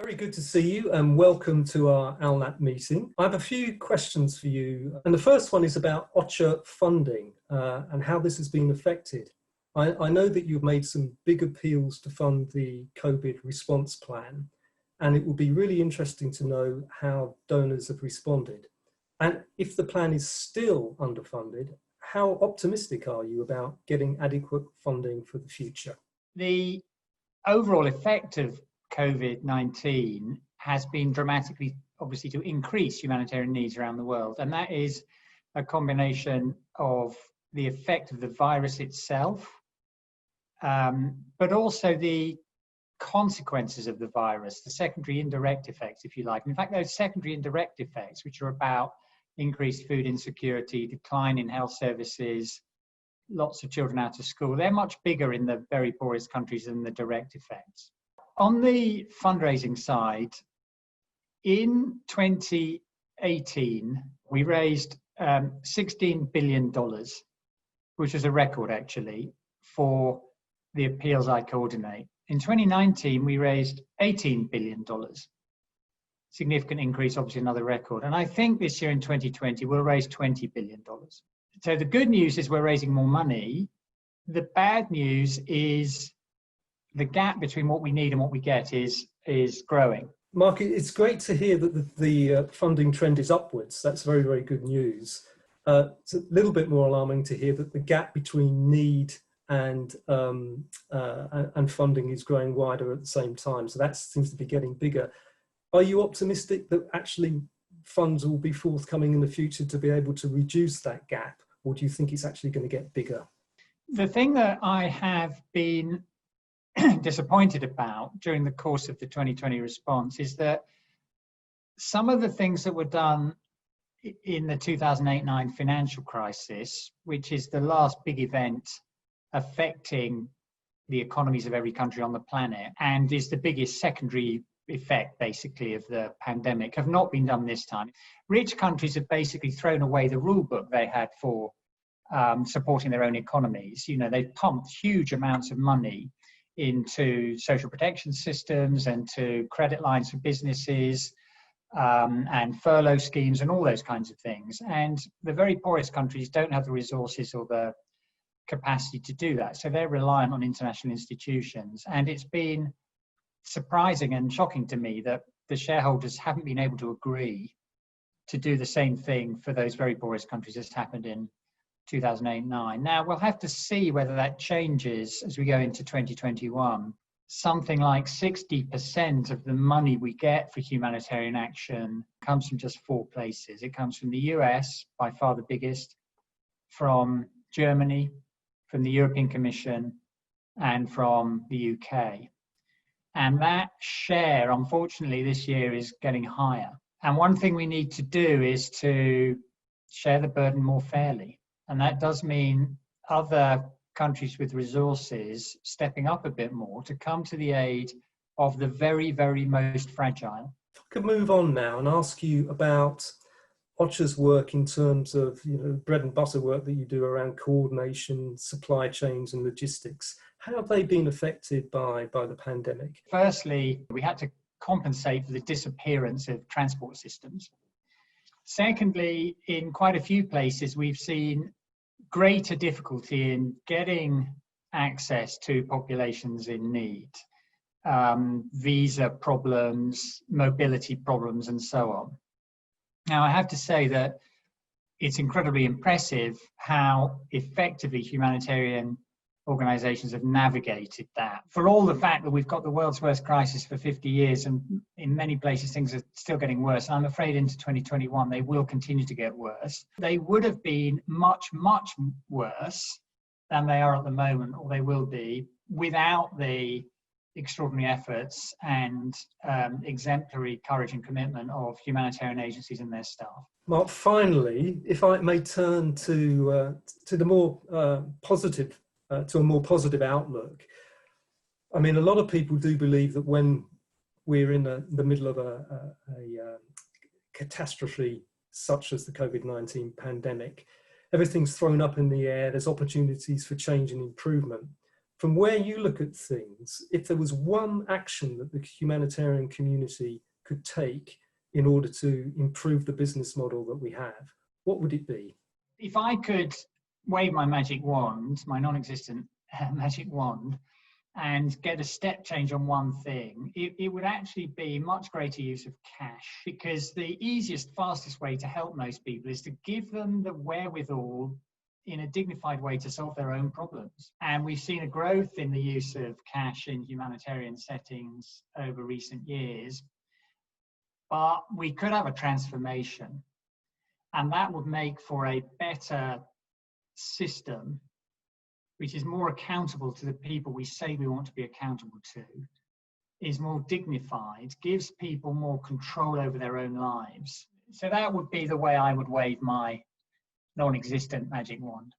Very good to see you and welcome to our ALNAP meeting. I have a few questions for you, and the first one is about OCHA funding and how this has been affected. I know that you've made some big appeals to fund the COVID response plan, and it will be really interesting to know how donors have responded. And if the plan is still underfunded, how optimistic are you about getting adequate funding for the future? The overall effect of COVID-19 has been dramatically, obviously, to increase humanitarian needs around the world. And that is a combination of the effect of the virus itself, but also the consequences of the virus, the secondary indirect effects, if you like. And in fact, those secondary indirect effects, which are about increased food insecurity, decline in health services, lots of children out of school, they're much bigger in the very poorest countries than the direct effects. On the fundraising side, in 2018, we raised $16 billion, which was a record actually for the appeals I coordinate. In 2019, we raised $18 billion. Significant increase, obviously another record. And I think this year in 2020, we'll raise $20 billion. So the good news is we're raising more money. The bad news is the gap between what we need and what we get is growing. Mark, it's great to hear that the funding trend is upwards. That's very, very good news. It's a little bit more alarming to hear that the gap between need and funding is growing wider at the same time. So that seems to be getting bigger. Are you optimistic that actually funds will be forthcoming in the future to be able to reduce that gap? Or do you think it's actually going to get bigger? The thing that I have been disappointed about during the course of the 2020 response is that some of the things that were done in the 2008-9 financial crisis, which is the last big event affecting the economies of every country on the planet and is the biggest secondary effect basically of the pandemic, have not been done this time. Rich countries have basically thrown away the rule book they had for supporting their own economies. You know, they've pumped huge amounts of money into social protection systems and to credit lines for businesses and furlough schemes and all those kinds of things. And the very poorest countries don't have the resources or the capacity to do that. So they're reliant on international institutions. And it's been surprising and shocking to me that the shareholders haven't been able to agree to do the same thing for those very poorest countries as happened in 2008-9. Now, we'll have to see whether that changes as we go into 2021. Something like 60% of the money we get for humanitarian action comes from just 4 places. It comes from the US, by far the biggest, from Germany, from the European Commission, and from the UK. And that share, unfortunately, this year is getting higher. And one thing we need to do is to share the burden more fairly. And that does mean other countries with resources stepping up a bit more to come to the aid of the very, very most fragile. If I could move on now and ask you about OCHA's work in terms of, bread and butter work that you do around coordination, supply chains and logistics. How have they been affected by the pandemic? Firstly, we had to compensate for the disappearance of transport systems. Secondly, in quite a few places, we've seen greater difficulty in getting access to populations in need, visa problems, mobility problems, and so on. Now, I have to say that it's incredibly impressive how effectively humanitarian organizations have navigated that. For all the fact that we've got the world's worst crisis for 50 years, and in many places things are still getting worse, and I'm afraid into 2021 they will continue to get worse. They would have been much, much worse than they are at the moment, or they will be, without the extraordinary efforts and exemplary courage and commitment of humanitarian agencies and their staff. Mark, finally, if I may turn to the more positive to a more positive outlook. I mean, a lot of people do believe that when we're in the middle of a catastrophe such as the COVID-19 pandemic, everything's thrown up in the air, there's opportunities for change and improvement. from where you look at things, if there was one action that the humanitarian community could take in order to improve the business model that we have, what would it be? If I could wave my magic wand, my non-existent magic wand, and get a step change on one thing, it would actually be much greater use of cash, because the easiest, fastest way to help most people is to give them the wherewithal in a dignified way to solve their own problems. And we've seen a growth in the use of cash in humanitarian settings over recent years, but we could have a transformation, and that would make for a better system which is more accountable to the people we say we want to be accountable to, is more dignified, gives people more control over their own lives. So that would be the way I would wave my non-existent magic wand.